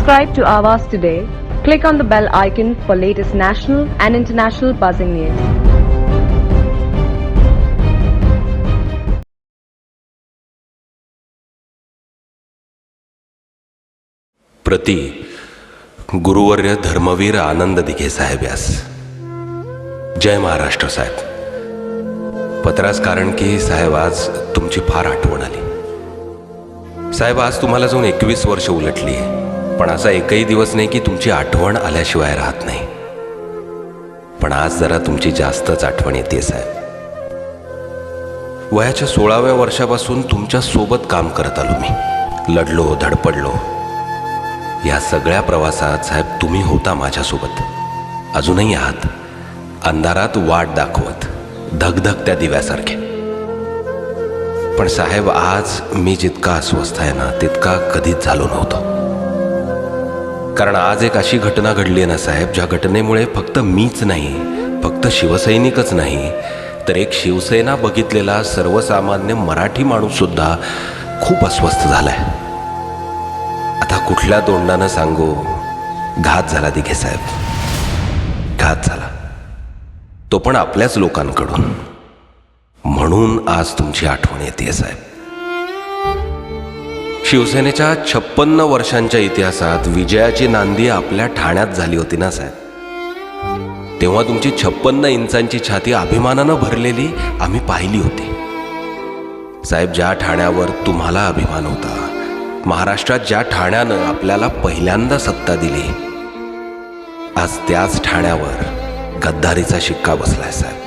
Subscribe to Awaaz today. Click on the bell icon for latest national and international buzzing news. प्रति गुरुवर्य धर्मवीर आनंद दिघे साहेब यास. जय महाराष्ट्र साहेब. पत्रास कारण की साहेब आज तुमची फार आठवण आली. साहेब आज तुम्हाला जाऊन 21 वर्ष उलटली आहे, पण असा एकही दिवस नाही की तुमची आठवण आल्याशिवाय राहत नाही. पण आज जरा तुमची जास्तच आठवण येते साहेब. वयाच्या 16व्या वर्षापासून तुमच्या सोबत काम करत आलो मी. लढलो, धडपडलो. या सगळ्या प्रवासात साहेब तुम्ही होता माझ्यासोबत. अजूनही आहात, अंधारात वाट दाखवत, धगधगत्या दिव्यासारखे. पण साहेब आज मी जितका अस्वस्थ आहे ना तितका कधीच झालो नव्हतो. कारण आज एक अशी घटना घडली आहे ना साहेब, ज्या घटनेमुळे फक्त मीच नाही, फक्त शिवसैनिकच नाही, तर एक शिवसेना बघितलेला सर्वसामान्य मराठी माणूस सुद्धा खूप अस्वस्थ झालाय. आता कुठल्या तोंडानं सांगू, घात झाला दिघे साहेब, घात झाला. तो पण आपल्याच लोकांकडून. म्हणून आज तुमची आठवण येते साहेब. शिवसेनेच्या 56 वर्षांच्या इतिहासात विजयाची नांदी आपल्या ठाण्यात झाली होती ना साहेब. तेव्हा तुमची 56 इंचांची छाती अभिमानानं भरलेली आम्ही पाहिली होती साहेब. ज्या ठाण्यावर तुम्हाला अभिमान होता, महाराष्ट्रात ज्या ठाण्यानं आपल्याला पहिल्यांदा सत्ता दिली, आज त्याच ठाण्यावर गद्दारीचा शिक्का बसलाय साहेब.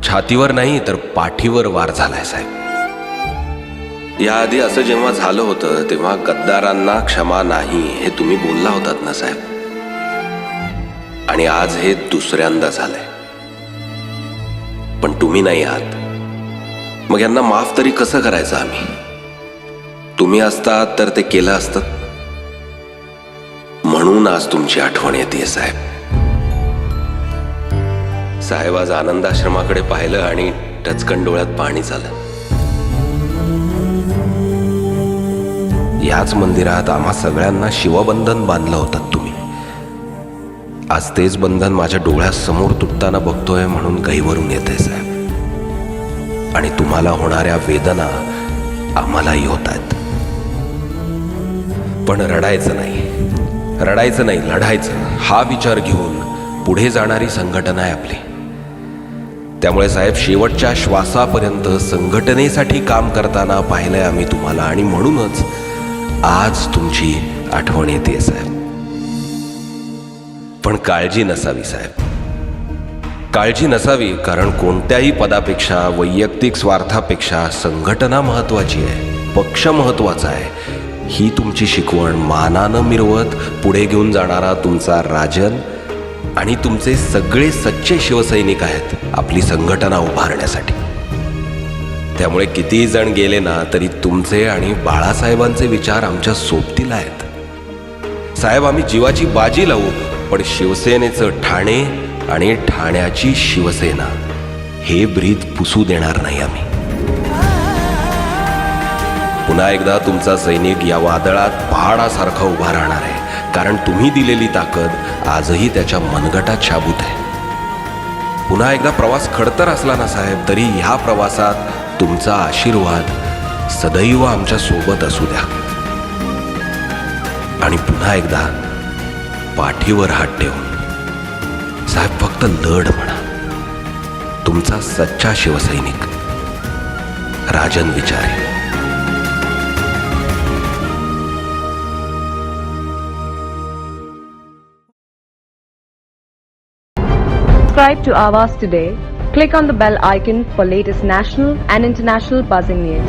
छातीवर नाही तर पाठीवर वार झालाय साहेब. याआधी असं जेव्हा झालं होतं तेव्हा गद्दारांना क्षमा नाही हे तुम्ही बोलला होतात ना साहेब. आणि आज हे दुसऱ्यांदा झालंय. पण तुम्ही नाही आहात, मग यांना माफ तरी कसं करायचं आम्ही? तुम्ही असतात तर ते केलं असतं. म्हणून आज तुमची आठवण येते साहेब. साहेब आज आनंद आश्रमाकडे पाहिलं आणि टचकन डोळ्यात पाणी झालं. याच मंदिरात आम्हा सगळ्यांना शिवबंधन बांधलं होतं तुम्ही. आज तेच बंधन माझ्या डोळ्यासमोर तुटताना बघतोय म्हणून गहिवरून येते साहेब. आणि तुम्हाला होणाऱ्या वेदना आम्हालाही होत आहेत. पण रडायचं नाही, लढायचं हा विचार घेऊन पुढे जाणारी संघटना आहे आपली. त्यामुळे साहेब शेवटच्या श्वासापर्यंत संघटनेसाठी काम करताना पाहिलंय आम्ही तुम्हाला. आणि म्हणूनच आज तुमची आठवण येते साहेब. पण काळजी नसावी साहेब, काळजी नसावी. कारण कोणत्याही पदापेक्षा, वैयक्तिक स्वार्थापेक्षा संघटना महत्वाची आहे, पक्ष महत्वाचा आहे. ही तुमची शिकवण मानानं मिरवत पुढे घेऊन जाणारा तुमचा राजन आणि तुमचे सगळे सच्चे शिवसैनिक आहेत आपली संघटना उभारण्यासाठी. त्यामुळे कितीही जण गेले ना तरी तुमचे आणि बाळासाहेबांचे विचार आमच्या सोबतीला आहेत साहेब. आम्ही जीवाची बाजी लावू, पण शिवसेनेचं ठाणे आणि ठाण्याची शिवसेना हे ब्रीद पुसू देणार नाही आम्ही. पुन्हा एकदा तुमचा सैनिक या वादळात पहाडासारखा उभा राहणार आहे. कारण तुम्ही दिलेली ताकद आजही त्याच्या मनगटात शाबूत आहे. पुन्हा एकदा प्रवास खडतर असला ना साहेब, तरी ह्या प्रवासात तुमचा आशीर्वाद सदैव आमच्या सोबत असू द्या. आणि पुन्हा एकदा पाठीवर हात ठेवून साहेब फक्त लढ म्हणा. तुमचा सच्चा शिवसैनिक Rajan Vichare. Subscribe to Awaaz today. Click on the bell icon for latest national and international buzzing news.